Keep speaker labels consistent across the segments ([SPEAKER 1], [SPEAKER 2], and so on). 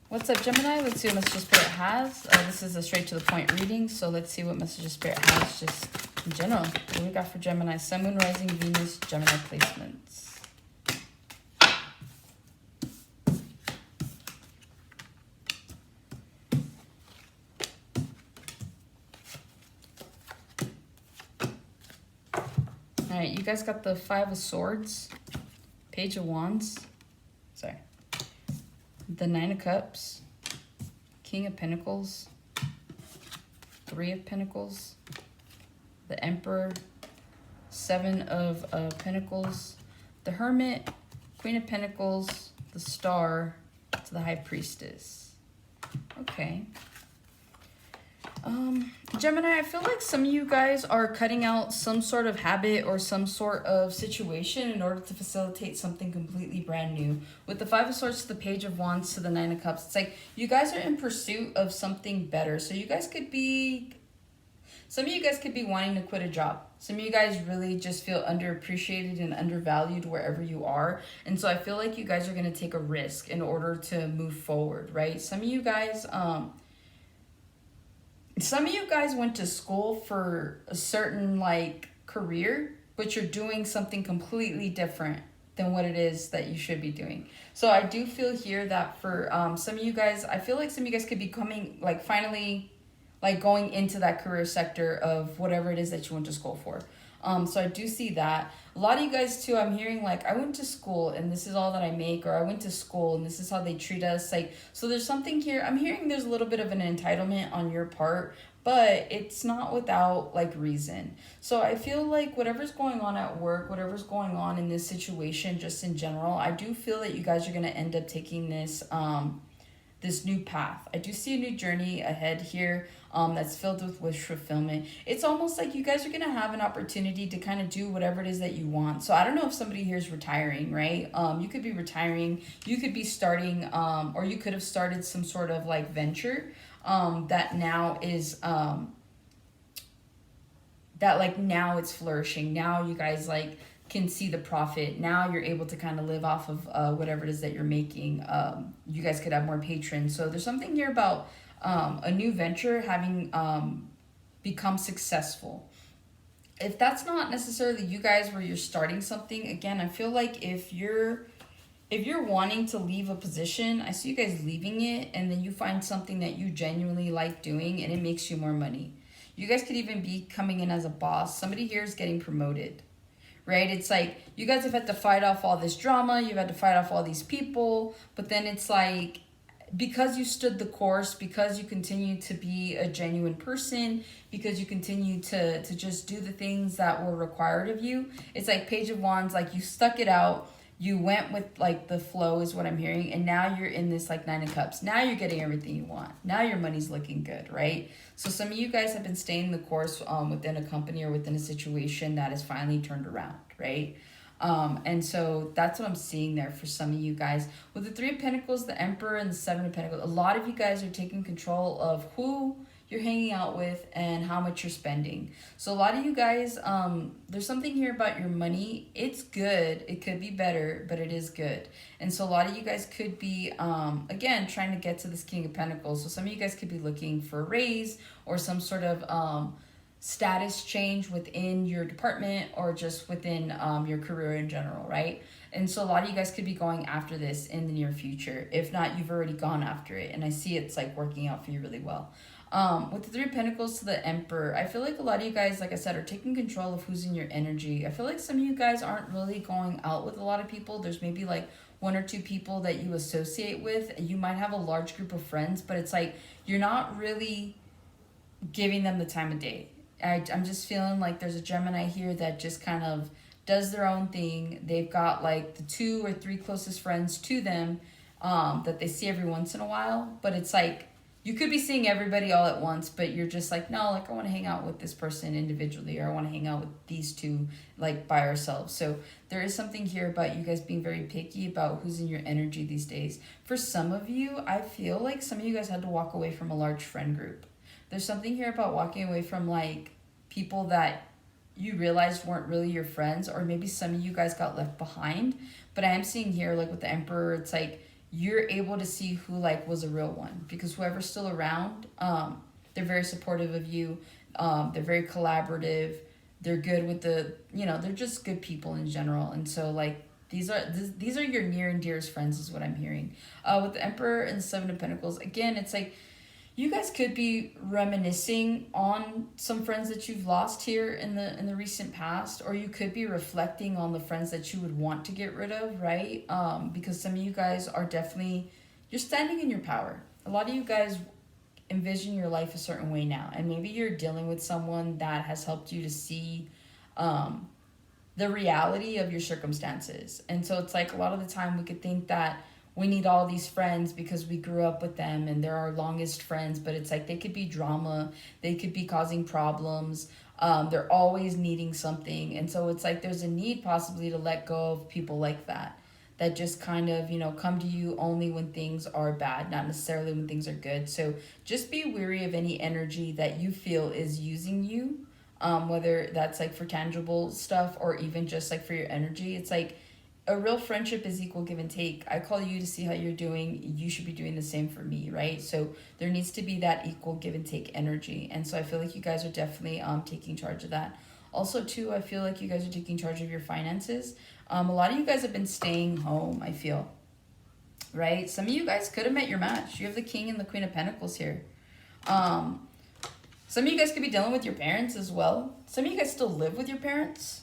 [SPEAKER 1] What's up, Gemini? Let's see what Message Spirit has. This is a straight to the point reading, so let's see what Message Spirit has just in general. What do we got for Gemini? Sun, Moon, Rising, Venus, Gemini placements. Alright, you guys got the Five of Swords, Page of Wands, sorry, the Nine of Cups, King of Pentacles, Three of Pentacles, the Emperor, Seven of Pentacles, the Hermit, Queen of Pentacles, the Star, to the High Priestess. Okay. Gemini, I feel like some of you guys are cutting out some sort of habit or some sort of situation in order to facilitate something completely brand new. With the Five of Swords to the Page of Wands to the Nine of Cups, it's like you guys are in pursuit of something better. So you guys could be, some of you guys could be wanting to quit a job. Some of you guys really just feel underappreciated and undervalued wherever you are. And so I feel like you guys are going to take a risk in order to move forward, right? Some of you guys, went to school for a certain like career, but you're doing something completely different than what it is that you should be doing. So I do feel here that for some of you guys, I feel like some of you guys could be coming like finally like going into that career sector of whatever it is that you went to school for. So I do see that. A lot of you guys too, I'm hearing like, I went to school and this is all that I make, or I went to school and this is how they treat us. Like, so there's something here. I'm hearing there's a little bit of an entitlement on your part, but it's not without like reason. So I feel like whatever's going on at work, whatever's going on in this situation, just in general, I do feel that you guys are going to end up taking this, this new path. I do see a new journey ahead here that's filled with wish fulfillment. It's almost like you guys are going to have an opportunity to kind of do whatever it is that you want. So I don't know if somebody here is retiring, right? You could be retiring, you could be starting, or you could have started some sort of like venture that now is, that like now it's flourishing. Now you guys like can see the profit. Now you're able to kind of live off of whatever it is that you're making. You guys could have more patrons. So there's something here about a new venture having become successful. If that's not necessarily you guys where you're starting something, again, I feel like if you're wanting to leave a position, I see you guys leaving it and then you find something that you genuinely like doing and it makes you more money. You guys could even be coming in as a boss. Somebody here is getting promoted. Right? It's like you guys have had to fight off all this drama, you've had to fight off all these people, but then it's like because you stood the course, because you continue to be a genuine person, because you continue to just do the things that were required of you, it's like Page of Wands, like you stuck it out, you went with like the flow is what I'm hearing, and now you're in this like Nine of Cups. Now you're getting everything you want. Now your money's looking good, right? So some of you guys have been staying the course within a company or within a situation that is finally turned around, right? And so that's what I'm seeing there for some of you guys. With the Three of Pentacles, the Emperor, and the Seven of Pentacles, a lot of you guys are taking control of who you're hanging out with and how much you're spending. So a lot of you guys, there's something here about your money. It's good. It could be better, but it is good. And so a lot of you guys could be, again, trying to get to this King of Pentacles. So some of you guys could be looking for a raise or some sort of status change within your department or just within your career in general, right? And so a lot of you guys could be going after this in the near future. If not, you've already gone after it. And I see it's like working out for you really well. With the Three of Pentacles to the Emperor, I feel like a lot of you guys, like I said, are taking control of who's in your energy. I feel like some of you guys aren't really going out with a lot of people. There's maybe like one or two people that you associate with. You might have a large group of friends, but it's like you're not really giving them the time of day. I'm just feeling like there's a Gemini here that just kind of does their own thing. They've got like the 2 or 3 closest friends to them that they see every once in a while, but it's like you could be seeing everybody all at once, but you're just like, no, like I want to hang out with this person individually, or I want to hang out with these two like by ourselves. So there is something here about you guys being very picky about who's in your energy these days. For some of you, I feel like some of you guys had to walk away from a large friend group. There's something here about walking away from like people that you realized weren't really your friends, or maybe some of you guys got left behind. But I am seeing here like with the Emperor, it's like you're able to see who like was a real one, because whoever's still around, they're very supportive of you. They're very collaborative. They're good with the, they're just good people in general. And so like these are your near and dearest friends is what I'm hearing. With the Emperor and the Seven of Pentacles, again, it's like you guys could be reminiscing on some friends that you've lost here in the recent past, or you could be reflecting on the friends that you would want to get rid of, right? Because some of you guys are definitely, you're standing in your power. A lot of you guys envision your life a certain way now, and maybe you're dealing with someone that has helped you to see the reality of your circumstances. And so it's like a lot of the time we could think that we need all these friends because we grew up with them and they're our longest friends, but it's like they could be drama, they could be causing problems, they're always needing something. And so it's like there's a need possibly to let go of people like that just kind of, come to you only when things are bad, not necessarily when things are good. So just be wary of any energy that you feel is using you, whether that's like for tangible stuff or even just like for your energy. It's like a real friendship is equal give and take. I call you to see how you're doing. You should be doing the same for me, right? So there needs to be that equal give and take energy. And so I feel like you guys are definitely taking charge of that. Also, too, I feel like you guys are taking charge of your finances. A lot of you guys have been staying home, I feel, right? Some of you guys could have met your match. You have the King and the Queen of Pentacles here. Some of you guys could be dealing with your parents as well. Some of you guys still live with your parents.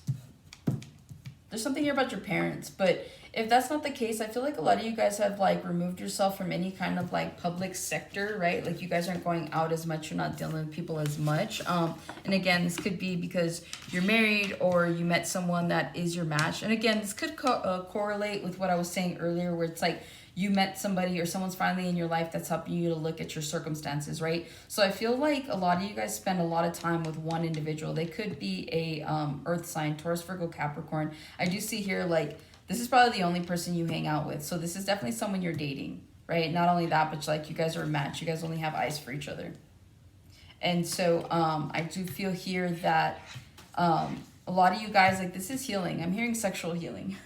[SPEAKER 1] There's something here about your parents, but if that's not the case, I feel like a lot of you guys have like removed yourself from any kind of like public sector, right? Like you guys aren't going out as much, you're not dealing with people as much. And again, this could be because you're married or you met someone that is your match. And again, this could correlate with what I was saying earlier, where it's like you met somebody or someone's finally in your life that's helping you to look at your circumstances, right? So I feel like a lot of you guys spend a lot of time with one individual. They could be a earth sign, Taurus, Virgo, Capricorn. I do see here like this is probably the only person you hang out with. So this is definitely someone you're dating, right? Not only that, but like you guys are a match. You guys only have eyes for each other. And so I do feel here that a lot of you guys, like this is healing. I'm hearing sexual healing.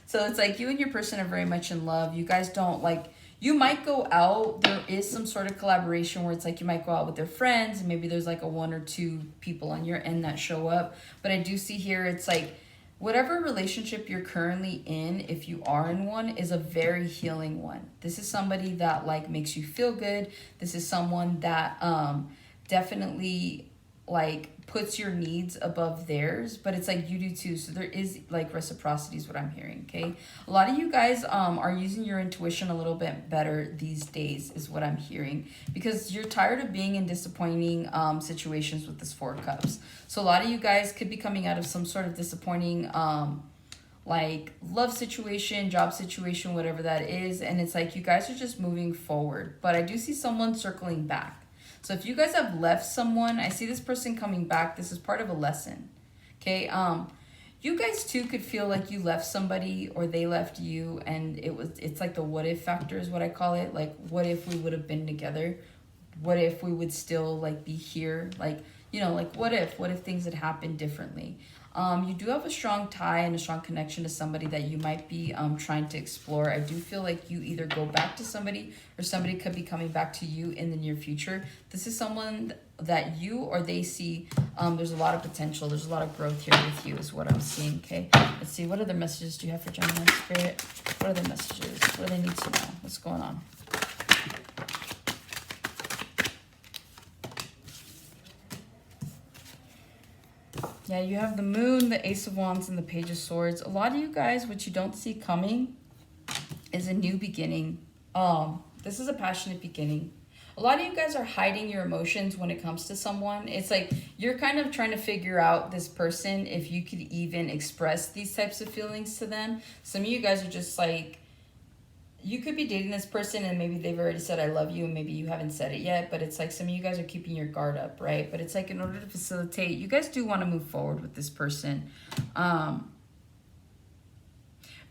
[SPEAKER 1] So it's like you and your person are very much in love. You guys don't like, you might go out. There is some sort of collaboration where it's like you might go out with their friends and maybe there's like a one or two people on your end that show up. But I do see here it's like whatever relationship you're currently in, if you are in one, is a very healing one. This is somebody that like makes you feel good. This is someone that definitely like puts your needs above theirs, but it's like you do too. So there is like reciprocity is what I'm hearing, okay? A lot of you guys are using your intuition a little bit better these days is what I'm hearing, because you're tired of being in disappointing situations with this Four of Cups. So a lot of you guys could be coming out of some sort of disappointing like love situation, job situation, whatever that is, and it's like you guys are just moving forward. But I do see someone circling back. So if you guys have left someone, I see this person coming back. This is part of a lesson. Okay. You guys too could feel like you left somebody or they left you, and it's like the what if factor is what I call it. Like, what if we would have been together? What if we would still like be here? Like, like what if things had happened differently? You do have a strong tie and a strong connection to somebody that you might be trying to explore. I do feel like you either go back to somebody or somebody could be coming back to you in the near future. This is someone that you or they see there's a lot of potential. There's a lot of growth here with you is what I'm seeing, okay? Let's see, what other messages do you have for Gemini Spirit? What other messages? What do they need to know? What's going on? Yeah, you have the Moon, the Ace of Wands, and the Page of Swords. A lot of you guys, what you don't see coming is a new beginning. This is a passionate beginning. A lot of you guys are hiding your emotions when it comes to someone. It's like you're kind of trying to figure out this person, if you could even express these types of feelings to them. Some of you guys are just like, you could be dating this person and maybe they've already said I love you and maybe you haven't said it yet, but it's like some of you guys are keeping your guard up, right? But it's like in order to facilitate, you guys do want to move forward with this person.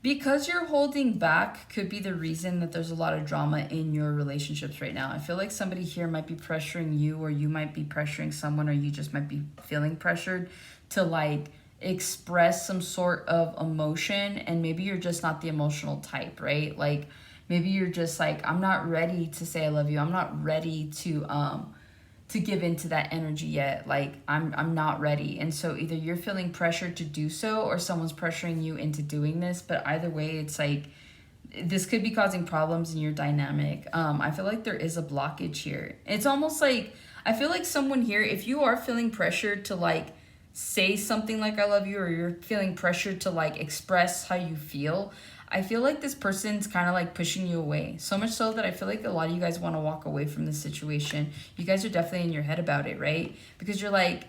[SPEAKER 1] Because you're holding back could be the reason that there's a lot of drama in your relationships right now. I feel like somebody here might be pressuring you, or you might be pressuring someone, or you just might be feeling pressured to like express some sort of emotion, and maybe you're just not the emotional type, right? Like Maybe you're just like, I'm not ready to say I love you. I'm not ready to give into that energy yet. Like I'm not ready. And so either you're feeling pressured to do so or someone's pressuring you into doing this. But either way, it's like this could be causing problems in your dynamic. I feel like there is a blockage here. It's almost like I feel like someone here, if you are feeling pressured to like say something like I love you, or you're feeling pressured to like express how you feel, I feel like this person's kind of like pushing you away. So much so that I feel like a lot of you guys want to walk away from this situation. You guys are definitely in your head about it, right? Because you're like,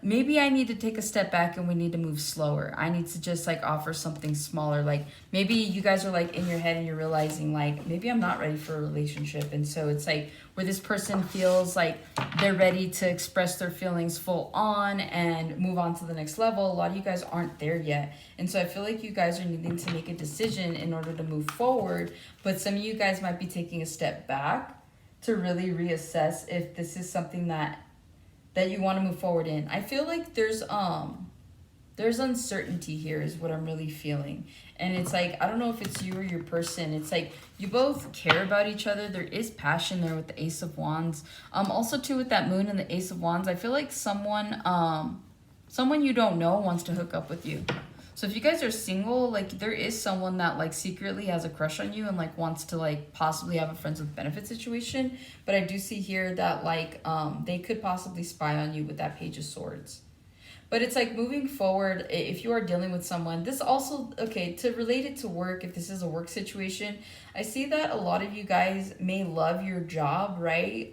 [SPEAKER 1] maybe I need to take a step back and we need to move slower. I need to just like offer something smaller. Like maybe you guys are like in your head and you're realizing like, maybe I'm not ready for a relationship. And so it's like where this person feels like they're ready to express their feelings full on and move on to the next level. A lot of you guys aren't there yet. And so I feel like you guys are needing to make a decision in order to move forward. But some of you guys might be taking a step back to really reassess if this is something that you want to move forward in. I feel like there's uncertainty here is what I'm really feeling. And it's like, I don't know if it's you or your person. It's like you both care about each other. There is passion there with the Ace of Wands. Also too with that Moon and the Ace of Wands, I feel like someone you don't know wants to hook up with you. So if you guys are single, like there is someone that like secretly has a crush on you and like wants to like possibly have a friends with benefit situation. But I do see here that like they could possibly spy on you with that Page of Swords. But it's like moving forward, if you are dealing with someone, this also, okay, to relate it to work, if this is a work situation, I see that a lot of you guys may love your job, right?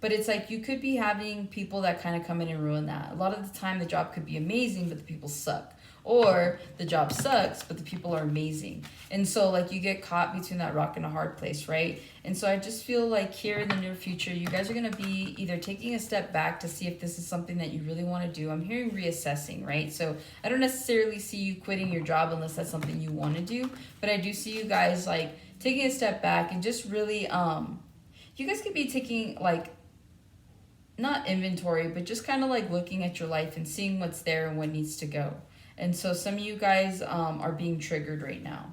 [SPEAKER 1] But it's like you could be having people that kind of come in and ruin that. A lot of the time the job could be amazing, but the people suck. Or the job sucks, but the people are amazing. And so like you get caught between that rock and a hard place, right? And so I just feel like here in the near future, you guys are going to be either taking a step back to see if this is something that you really want to do. I'm hearing reassessing, right? So I don't necessarily see you quitting your job unless that's something you want to do. But I do see you guys like taking a step back and just really, you guys could be taking like, not inventory, but just kind of like looking at your life and seeing what's there and what needs to go. And so some of you guys are being triggered right now,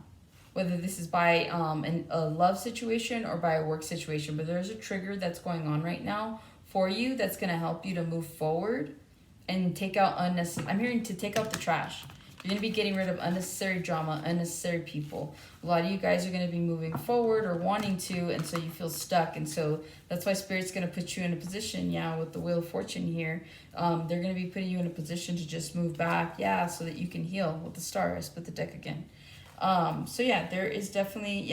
[SPEAKER 1] whether this is by a love situation or by a work situation. But there's a trigger that's going on right now for you that's going to help you to move forward and take out unnecessary. I'm hearing to take out the trash. You're going to be getting rid of unnecessary drama, unnecessary people. A lot of you guys are going to be moving forward or wanting to, and so you feel stuck. And so that's why Spirit's going to put you in a position, with the Wheel of Fortune here. They're going to be putting you in a position to just move back, so that you can heal with the Star. I split the deck again. There is definitely,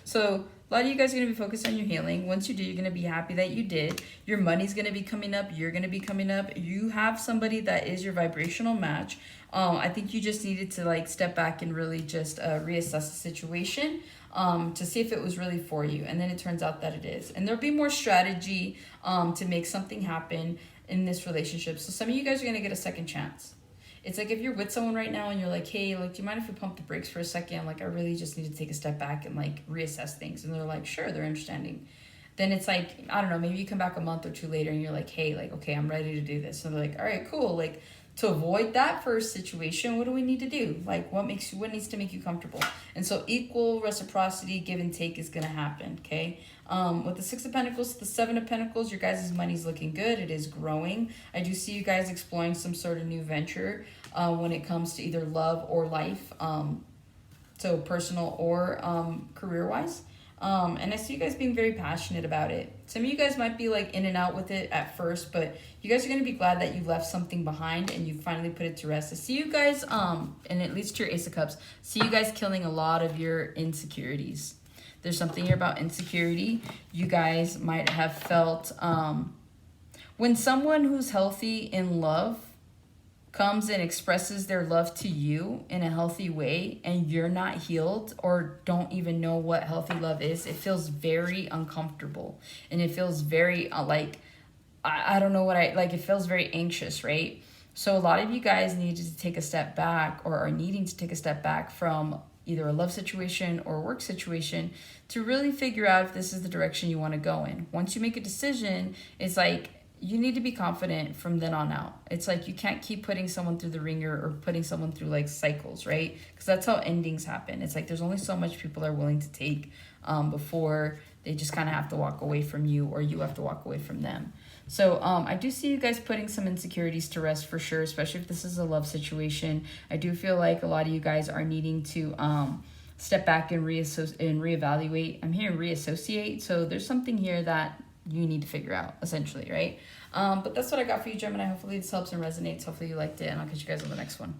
[SPEAKER 1] so a lot of you guys are going to be focused on your healing. Once you do, you're going to be happy that you did. Your money's going to be coming up. You're going to be coming up. You have somebody that is your vibrational match. I think you just needed to like step back and really just reassess the situation to see if it was really for you. And then it turns out that it is. And there'll be more strategy to make something happen in this relationship. So some of you guys are going to get a second chance. It's like if you're with someone right now and you're like, hey, like, do you mind if we pump the brakes for a second? Like, I really just need to take a step back and like reassess things. And they're like, sure, they're understanding. Then it's like, I don't know, maybe you come back a month or two later and you're like, hey, like, okay, I'm ready to do this. And they're like, all right, cool. Like, to avoid that first situation, what do we need to do? Like, what needs to make you comfortable? And so equal reciprocity, give and take is going to happen, okay? With the Six of Pentacles, the Seven of Pentacles, your guys' money's looking good. It is growing. I do see you guys exploring some sort of new venture when it comes to either love or life, so personal or career-wise. And I see you guys being very passionate about it. Some of you guys might be like in and out with it at first, but you guys are going to be glad that you left something behind and you finally put it to rest. I see you guys, and at least your Ace of Cups, see you guys killing a lot of your insecurities. There's something here about insecurity. You guys might have felt, when someone who's healthy in love comes and expresses their love to you in a healthy way and you're not healed or don't even know what healthy love is, it feels very uncomfortable. And it feels very I don't know it feels very anxious, right? So a lot of you guys needed to take a step back or are needing to take a step back from either a love situation or a work situation to really figure out if this is the direction you want to go in. Once you make a decision, it's like you need to be confident from then on out. It's like you can't keep putting someone through the ringer or putting someone through like cycles, right? Because that's how endings happen. It's like there's only so much people are willing to take before they just kind of have to walk away from you, or you have to walk away from them. So I do see you guys putting some insecurities to rest for sure, especially if this is a love situation. I do feel like a lot of you guys are needing to step back and reevaluate. I'm hearing reassociate. So there's something here that you need to figure out, essentially, right? But that's what I got for you, Gemini. Hopefully this helps and resonates. Hopefully you liked it, and I'll catch you guys on the next one.